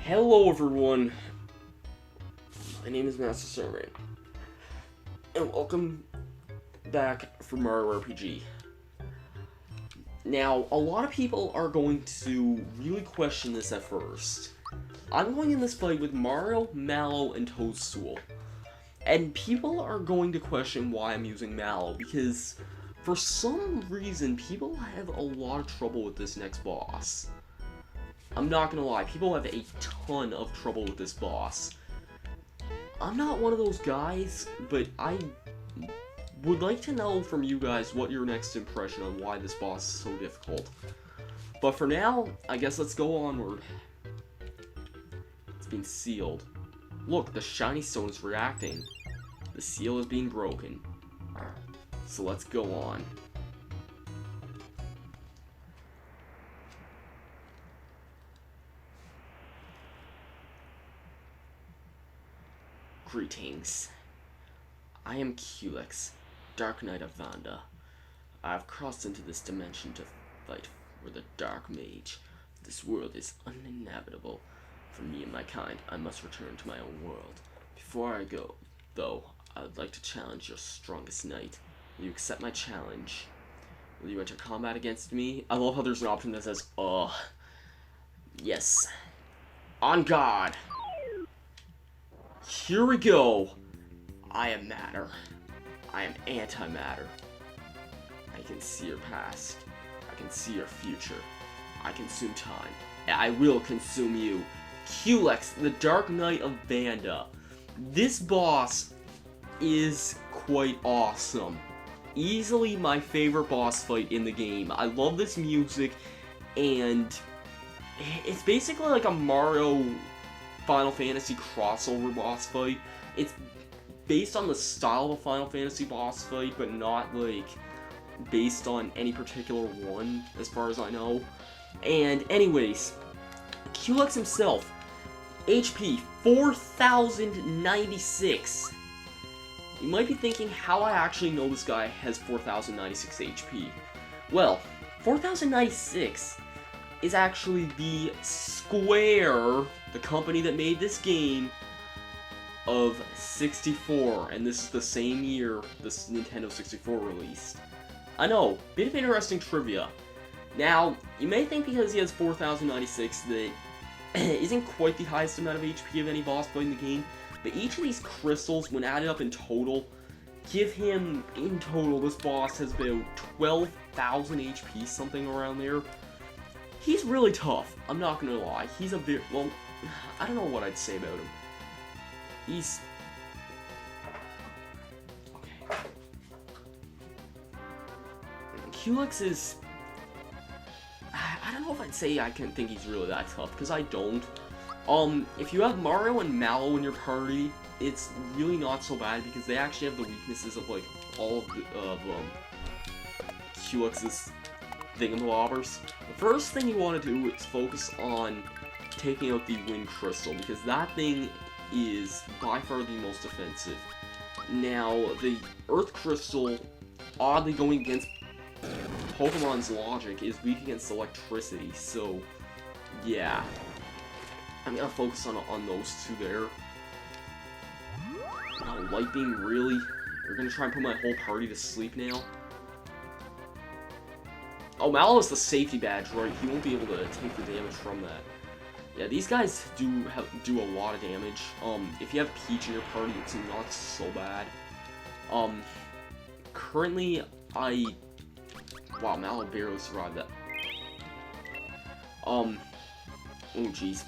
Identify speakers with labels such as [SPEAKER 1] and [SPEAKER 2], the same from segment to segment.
[SPEAKER 1] Hello everyone, my name is Master Sermon, and welcome back for Mario RPG. Now, a lot of people are going to really question this at first. I'm going in this fight with Mario, Mallow, and Toadstool. And people are going to question why I'm using Mallow, because for some reason, people have a lot of trouble with this next boss. I'm not gonna lie, people have a ton of trouble with this boss. I'm not one of those guys, but I would like to know from you guys what your next impression on why this boss is so difficult. But for now, I guess let's go onward. It's been sealed. Look, the shiny stone is reacting. The seal is being broken. So let's go on. Greetings. I am Culex, Dark Knight of Vanda. I have crossed into this dimension to fight for the Dark Mage. This world is uninhabitable. For me and my kind, I must return to my own world. Before I go, though, I would like to challenge your strongest knight. Will you accept my challenge? Will you enter combat against me? I love how there's an option that says, yes. On guard! Here we go! I am matter. I am antimatter. I can see your past. I can see your future. I consume time. I will consume you. Culex, the Dark Knight of Vanda. This boss is quite awesome. Easily my favorite boss fight in the game. I love this music, and it's basically like a Mario Final Fantasy crossover boss fight. It's based on the style of a Final Fantasy boss fight, but not like based on any particular one, as far as I know. And anyways, Culex himself, HP 4096. You might be thinking how I actually know this guy has 4096 HP. Well, 4096 is actually the Square, the company that made this game, of 64, and this is the same year this Nintendo 64 released. I know, bit of interesting trivia. Now, you may think because he has 4096 that isn't quite the highest amount of HP of any boss fight in the game, but each of these crystals, when added up in total, give him, in total, this boss has about 12,000 HP, something around there. He's really tough, I'm not gonna lie. He's a very, well, I don't know what I'd say about him. He's... okay. Culex is... I don't know if I'd say I can think he's really that tough, because I don't. If you have Mario and Mallow in your party, it's really not so bad, because they actually have the weaknesses of, like, all of the, Culex's thingamabobbers. The first thing you want to do is focus on taking out the Wind Crystal, because that thing is by far the most offensive. Now, the Earth Crystal, oddly going against Pokemon's logic, is weak against electricity, so yeah. I'm gonna focus on those two there. Light Beam, really? You're gonna try and put my whole party to sleep now? Oh, Mallow is the safety badge, right? He won't be able to take the damage from that. Yeah, these guys do a lot of damage. If you have Peach in your party, it's not so bad. Currently, wow, Mallow barely survived that. Oh, jeez.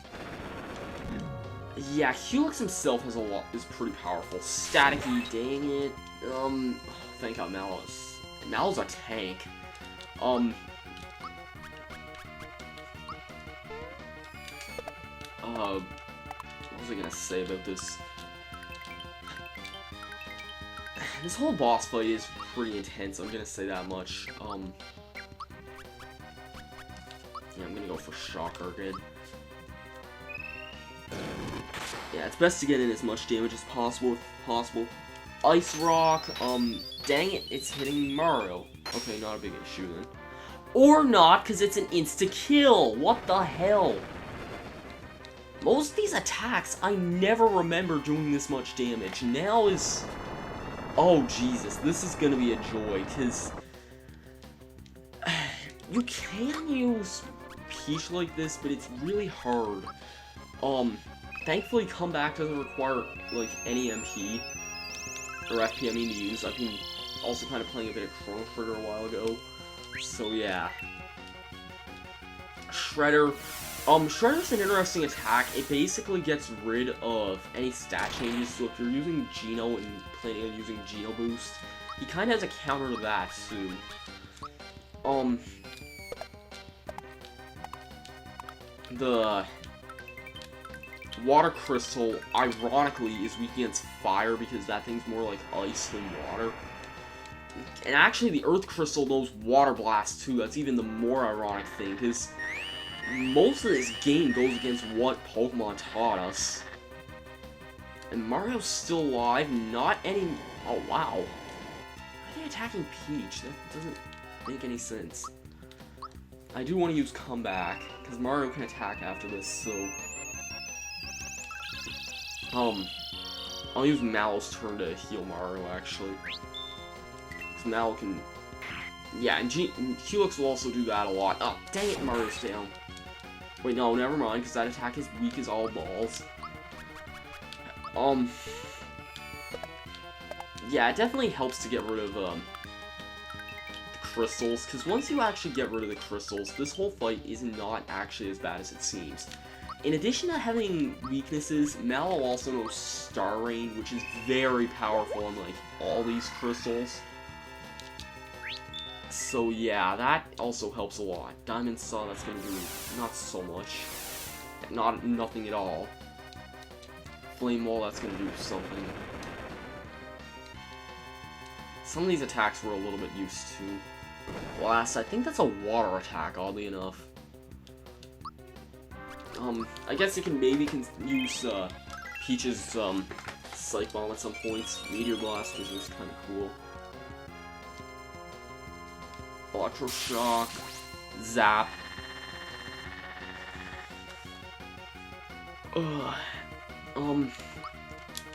[SPEAKER 1] Yeah, Culex himself has is pretty powerful. Staticky, dang it. Thank God Mallow's a tank. What was I gonna say about this? This whole boss fight is pretty intense, I'm gonna say that much. Yeah, I'm gonna go for Shocker again. Yeah, it's best to get in as much damage as possible if possible. Ice Rock, dang it, it's hitting Mario. Okay, not a big issue then. Or not, because it's an insta-kill! What the hell? Most of these attacks, I never remember doing this much damage. Now is... Oh, Jesus, this is gonna be a joy, because... You can use Peach like this, but it's really hard. Thankfully, Comeback doesn't require, like, any MP, or FP, I mean, to use. I've been also kind of playing a bit of Chrono Trigger a while ago, so yeah. Shredder. Shredder's an interesting attack. It basically gets rid of any stat changes, so if you're using Geno and planning on using Geno Boost, he kind of has a counter to that, too. The Water Crystal, ironically, is weak against fire because that thing's more like ice than water. And actually, the Earth Crystal knows Water Blast, too. That's even the more ironic thing, because most of this game goes against what Pokemon taught us. And Mario's still alive, not any... Oh, wow. Why are they attacking Peach? That doesn't make any sense. I do want to use Comeback, because Mario can attack after this, so... I'll use Mallow's turn to heal Mario, actually. Because Mallow can... Yeah, and Culex will also do that a lot. Oh, dang it, Mario's down. Wait, no, never mind, because that attack is weak as all balls. Yeah, it definitely helps to get rid of, the crystals, because once you actually get rid of the crystals, this whole fight is not actually as bad as it seems. In addition to having weaknesses, Mallow also knows Star Rain, which is very powerful on, like, all these crystals. So yeah, that also helps a lot. Diamond Saw, that's gonna do not so much. Nothing at all. Flame Wall, that's gonna do something. Some of these attacks we're a little bit used to. Blast, I think that's a water attack, oddly enough. I guess you can maybe use Peach's Psych Bomb at some points. Meteor Blast, which is kind of cool. Electroshock, Zap.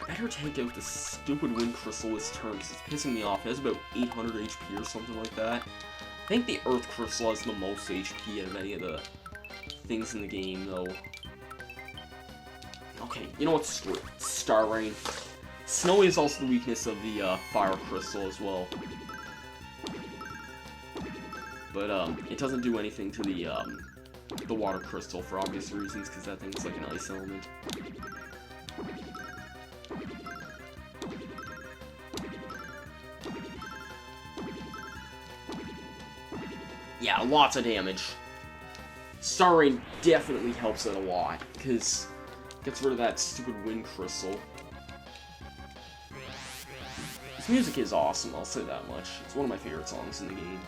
[SPEAKER 1] Better take out the stupid Wind Crystal this turn, because it's pissing me off. It has about 800 HP or something like that. I think the Earth Crystal has the most HP out of any of the things in the game, though. Okay, you know what? Screw it. Star Rain. Snowy is also the weakness of the Fire Crystal as well. But it doesn't do anything to the Water Crystal for obvious reasons, because that thing's like an ice element. Yeah, lots of damage. Star Rain definitely helps it a lot, because it gets rid of that stupid Wind Crystal. This music is awesome, I'll say that much. It's one of my favorite songs in the game.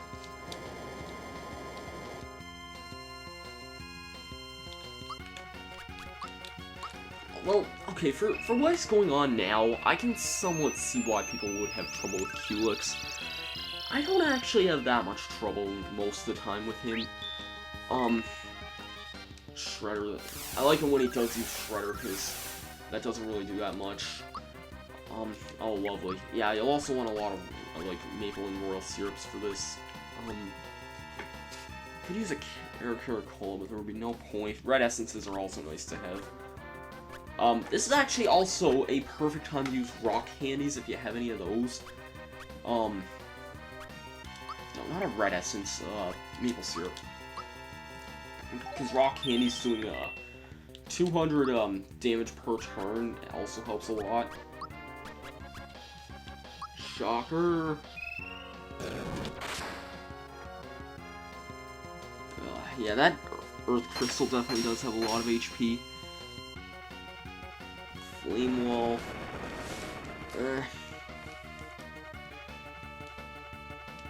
[SPEAKER 1] Well, okay, for what's going on now, I can somewhat see why people would have trouble with Culex. I don't actually have that much trouble most of the time with him. Shredder, I like him when he does use Shredder, because that doesn't really do that much. Oh, lovely. Yeah, you'll also want a lot of, like, maple and royal syrups for this. Could use a Caracola, but there would be no point. Red essences are also nice to have. This is actually also a perfect time to use rock candies if you have any of those. No, not a red essence, maple syrup. Because rock candy's doing 200 damage per turn. It also helps a lot. Shocker. Yeah, that Earth Crystal definitely does have a lot of HP. Flame Wall.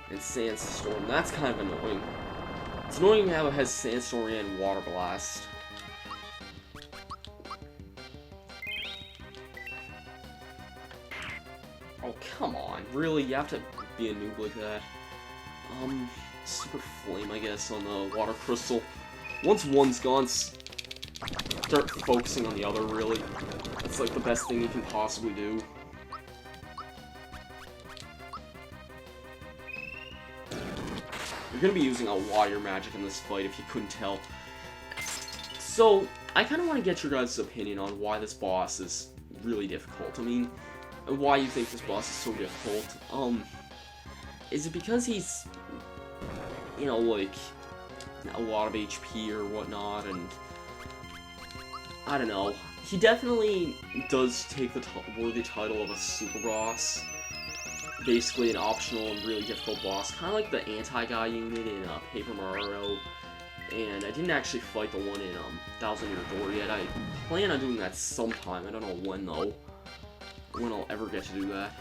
[SPEAKER 1] And Sandstorm. That's kind of annoying. It's annoying how it has Sandstorm and Water Blast. Oh, come on. Really? You have to be a noob like that? Super Flame, I guess, on the Water Crystal. Once one's gone... start focusing on the other, really. It's like the best thing you can possibly do. You're gonna be using a lot of your magic in this fight, if you couldn't tell. So, I kind of want to get your guys' opinion on why this boss is really difficult. I mean, why you think this boss is so difficult. Is it because he's, you know, like, a lot of HP or whatnot, and I don't know. He definitely does take the worthy title of a super boss. Basically an optional and really difficult boss, kind of like the anti-guy unit in Paper Mario. And I didn't actually fight the one in 1000 Year Door yet. I plan on doing that sometime. I don't know when though. When I'll ever get to do that.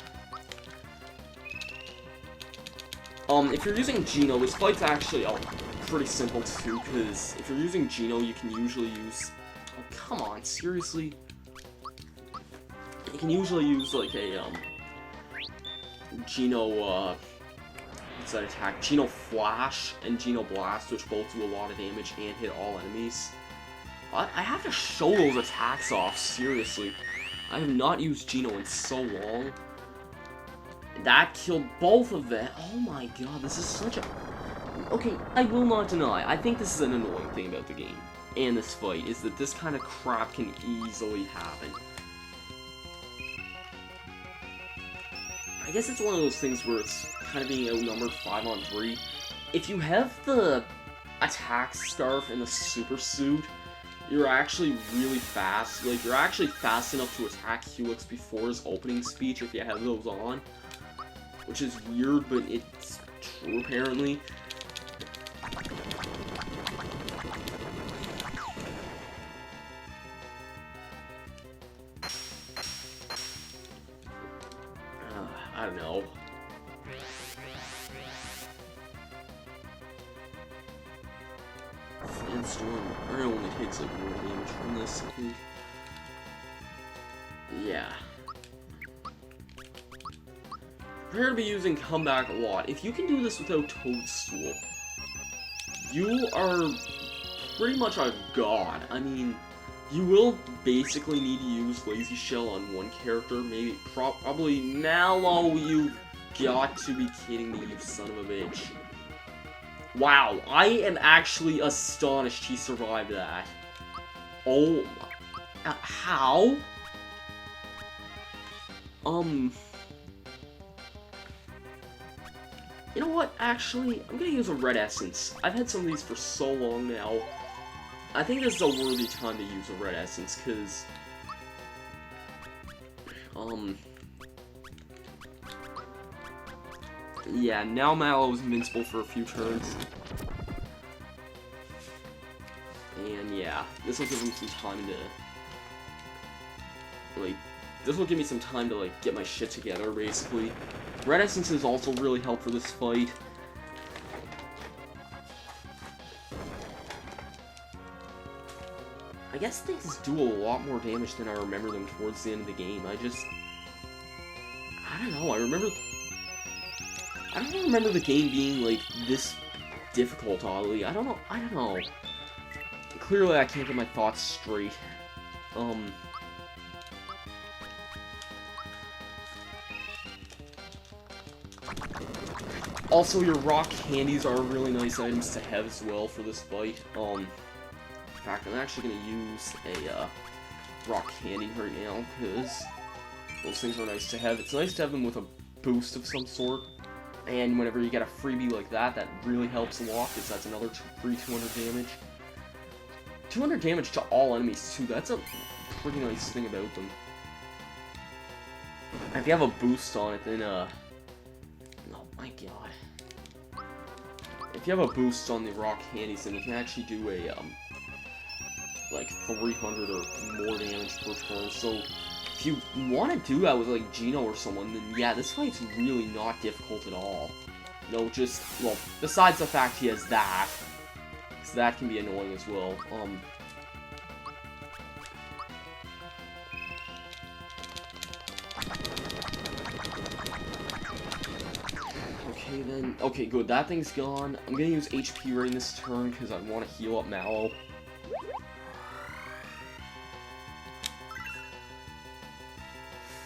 [SPEAKER 1] If you're using Geno, this fight's actually pretty simple too, because if you're using Geno, you can usually use... Oh, come on, seriously? You can usually use, like, a, Geno, what's that attack? Geno Flash and Geno Blast, which both do a lot of damage and hit all enemies. I have to show those attacks off, seriously. I have not used Geno in so long. That killed both of them. Oh my god, this is such a... Okay, I will not deny, I think this is an annoying thing about the game, and this fight, is that this kind of crap can easily happen. I guess it's one of those things where it's kind of being outnumbered 5-on-3. If you have the attack scarf and the super suit, you're actually really fast. Like, you're actually fast enough to attack Culex before his opening speech if you have those on. Which is weird, but it's true apparently. I don't know. Sandstorm only takes like 1 damage from this, I think. Yeah. Prepare to be using Comeback a lot. If you can do this without Toadstool, you are pretty much a god. I mean, you will basically need to use Lazy Shell on one character, maybe, probably Mallow. You've got to be kidding me, you son of a bitch. Wow, I am actually astonished he survived that. Oh, how? You know what, actually, I'm gonna use a Red Essence. I've had some of these for so long now. I think this is a worthy time to use a Red Essence, because... yeah, now Mallow's invincible for a few turns. And yeah, this will give him some time to... like, this will give me some time to, like, get my shit together, basically. Red Essences also really help for this fight. I guess things do a lot more damage than I remember them towards the end of the game. I don't know, I don't remember the game being, like, this difficult, oddly. I don't know. Clearly, I can't get my thoughts straight. Also, your rock candies are really nice items to have as well for this fight. In fact, I'm actually going to use a rock candy right now, because those things are nice to have. It's nice to have them with a boost of some sort, and whenever you get a freebie like that, that really helps a lot, because that's another free 200 damage. 200 damage to all enemies, too. That's a pretty nice thing about them. If you have a boost on it, then, oh my god. If you have a boost on the rock candies, then you can actually do a, like 300 or more damage per turn. So if you want to do that with like Geno or someone, then yeah, this fight's really not difficult at all. No, just, well, besides the fact he has that, because that can be annoying as well. Okay then, okay good, that thing's gone. I'm gonna use HP right in this turn because I want to heal up Mallow.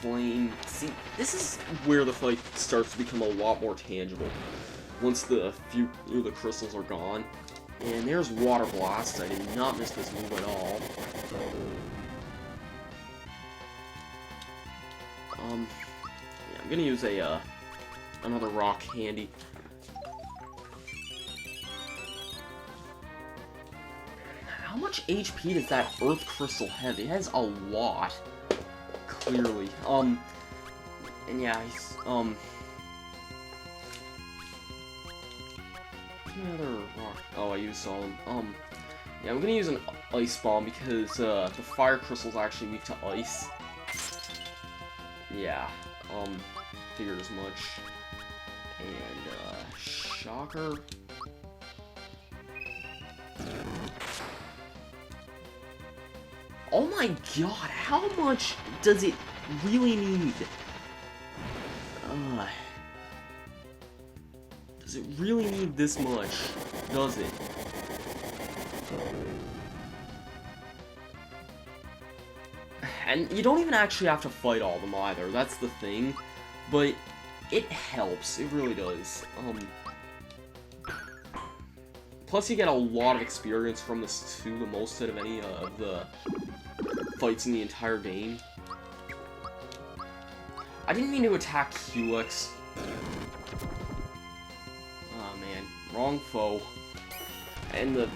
[SPEAKER 1] Flame. See, this is where the fight starts to become a lot more tangible. Once the crystals are gone. And there's Water Blast. I did not miss this move at all. Yeah, I'm gonna use a another Rock Candy. How much HP does that Earth Crystal have? It has a lot. Clearly. And yeah, he's, another rock. Oh, I used all of them. Yeah, I'm gonna use an Ice Bomb because, the Fire Crystal's actually weak to Ice. Yeah, figured as much. And, Shocker. Oh my god, how much does it really need? Does it really need this much? Does it? And you don't even actually have to fight all of them either, that's the thing. But it helps, it really does. Plus you get a lot of experience from this too, the most out of any of the fights in the entire game. I didn't mean to attack Culex. Oh man, wrong foe. And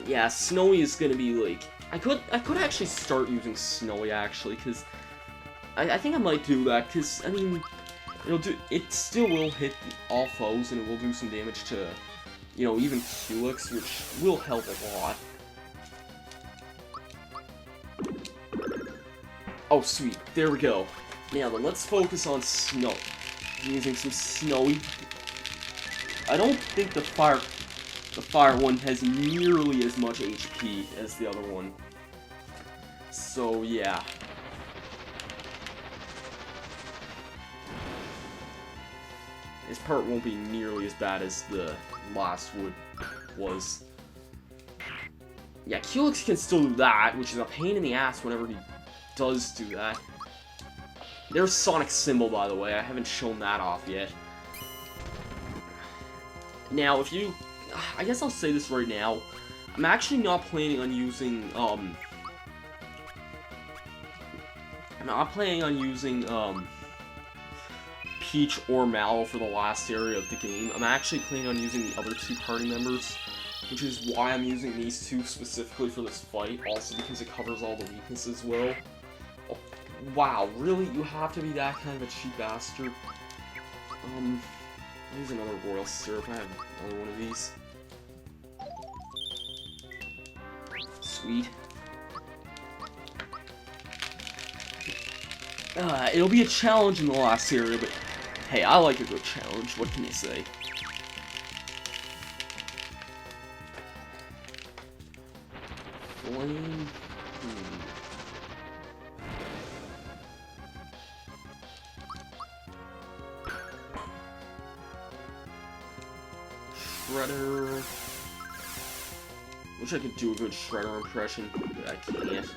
[SPEAKER 1] yeah, Snowy is gonna be like, I could actually start using Snowy actually, cause I think I might do that, cause I mean, it still will hit all foes and it will do some damage to, you know, even Culex, which will help a lot. Oh, sweet. There we go. Now then, let's focus on Snow. I'm using some Snowy. I don't think the fire one has nearly as much HP as the other one. So, yeah. This part won't be nearly as bad as the last wood was. Yeah, Culex can still do that, which is a pain in the ass whenever he does do that. There's Sonic Symbol, by the way. I haven't shown that off yet. Now, if you... I guess I'll say this right now. I'm actually not planning on using, I'm not planning on using, Peach or Mallow for the last area of the game. I'm actually planning on using the other two party members, which is why I'm using these two specifically for this fight, also because it covers all the weaknesses well. Oh, wow, really? You have to be that kind of a cheap bastard? Here's another Royal Syrup. I have another one of these. Sweet. It'll be a challenge in the last area, but hey, I like a good challenge. What can you say? Flame. Shredder. Wish I could do a good Shredder impression, but I can't.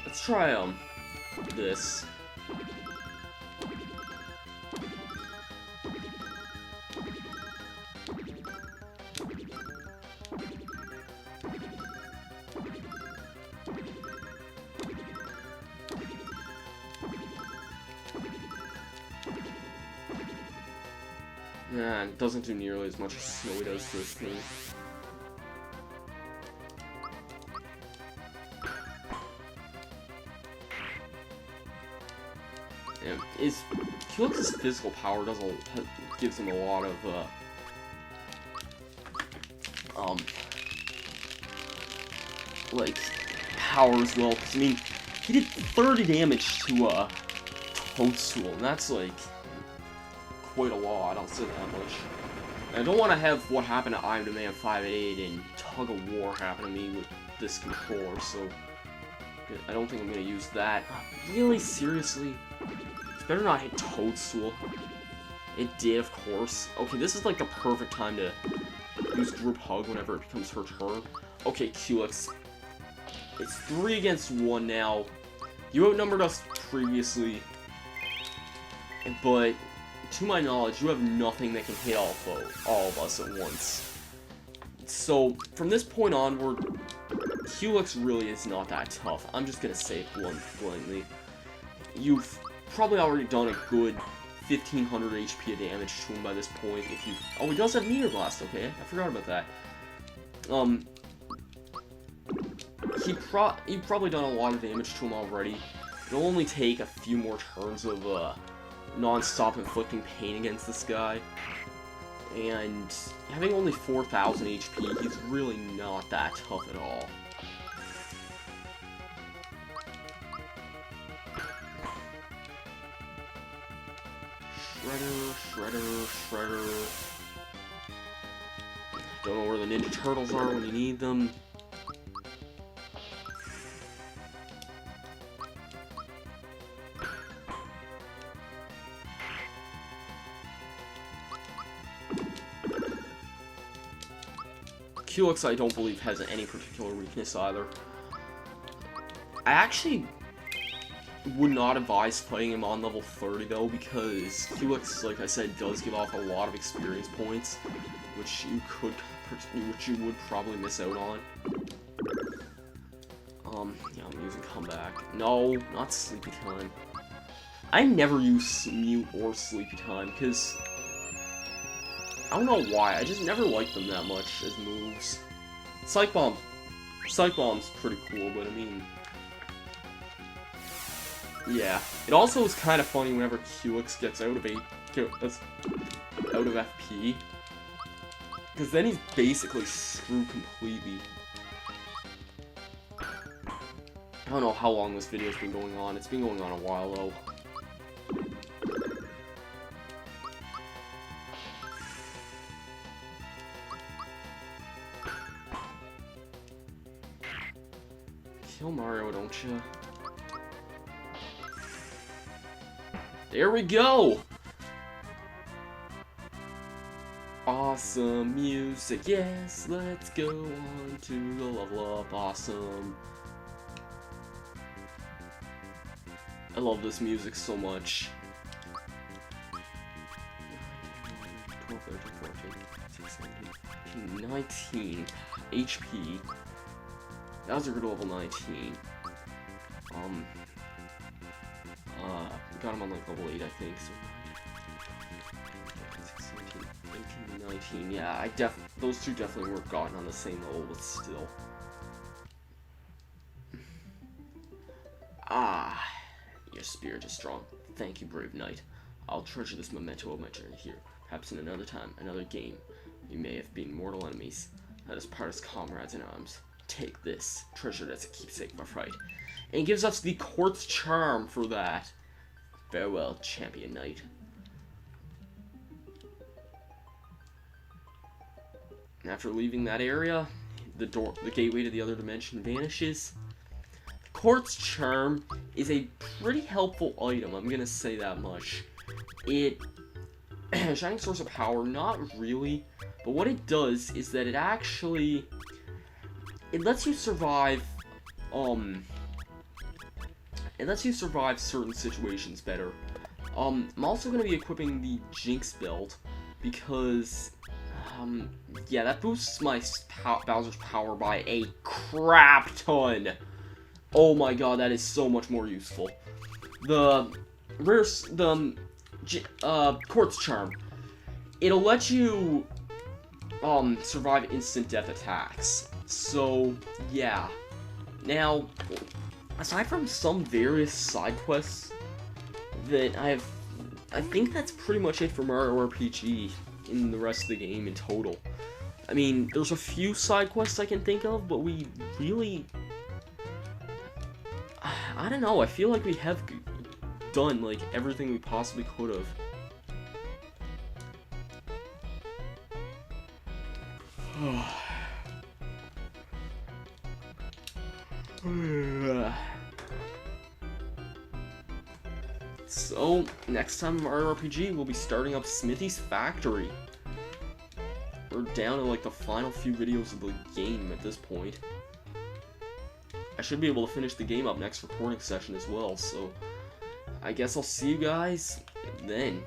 [SPEAKER 1] Let's try, this. Nah, it doesn't do nearly as much as Snowy does to this thing. Yeah, Culex's physical power gives him a lot of, like, power as well, because, I mean, he did 30 damage to, Toadstool, and that's, like, quite a lot, I'll say that much. And I don't want to have what happened to I'm Demand 588 and Tug of War happen to me with this controller, so I don't think I'm going to use that. Really? Seriously? It's better not hit Toadstool. It did, of course. Okay, this is like the perfect time to use Group Hug whenever it becomes her turn. Okay, Culex. It's 3 against 1 now. You outnumbered us previously, but to my knowledge, you have nothing that can hit all of us at once. So, from this point onward, Culex really is not that tough. I'm just gonna say it bluntly. You've probably already done a good 1500 HP of damage to him by this point. Oh, he does have Meteor Blast, okay. I forgot about that. You've probably done a lot of damage to him already. It'll only take a few more turns of non-stop inflicting pain against this guy. And having only 4000 HP, he's really not that tough at all. Shredder. Don't know where the Ninja Turtles are when you need them. Culex, I don't believe, has any particular weakness either. I actually would not advise fighting him on level 30 though, because Culex, like I said, does give off a lot of experience points, which you would probably miss out on. Yeah, I'm using Comeback. No, not Sleepy Time. I never use Mute or Sleepy Time, because I don't know why, I just never liked them that much as moves. Psych Bomb. Psych Bomb's pretty cool, but I mean... yeah. It also is kind of funny whenever Culex gets out of FP. Because then he's basically screwed completely. I don't know how long this video's been going on. It's been going on a while, though. Kill Mario, don't you? There we go! Awesome music, yes, let's go on to the level up, awesome. I love this music so much. 12, 13, 14, 16, 17, 19 HP. Bowser grew to level 19. Got him on like level 8, I think. So 17, 18, 19. Yeah, those two definitely weren't gotten on the same level, but still. Ah, your spirit is strong. Thank you, brave knight. I'll treasure this memento of my journey here. Perhaps in another time, another game, we may have been mortal enemies. Let us part as comrades in arms. Take this, treasured as a keepsake of our fight. And gives us the Court's Charm for that. Farewell, champion knight. After leaving that area, the gateway to the other dimension vanishes. Court's Charm is a pretty helpful item, I'm gonna say that much. Shining Source of Power, not really, but what it does is that it lets you survive, certain situations better. I'm also going to be equipping the Jinx belt, because, yeah, that boosts my Bowser's power by a crap ton. Oh my god, that is so much more useful. The Court's Charm, it'll let you, survive instant death attacks. So, yeah. Now, aside from some various side quests that I think that's pretty much it for Mario RPG in the rest of the game in total. I mean, there's a few side quests I can think of, but we really... I don't know, I feel like we have done, like, everything we possibly could have. So, next time in Mario RPG, we'll be starting up Smithy's Factory. We're down to like the final few videos of the game at this point. I should be able to finish the game up next recording session as well, so I guess I'll see you guys then.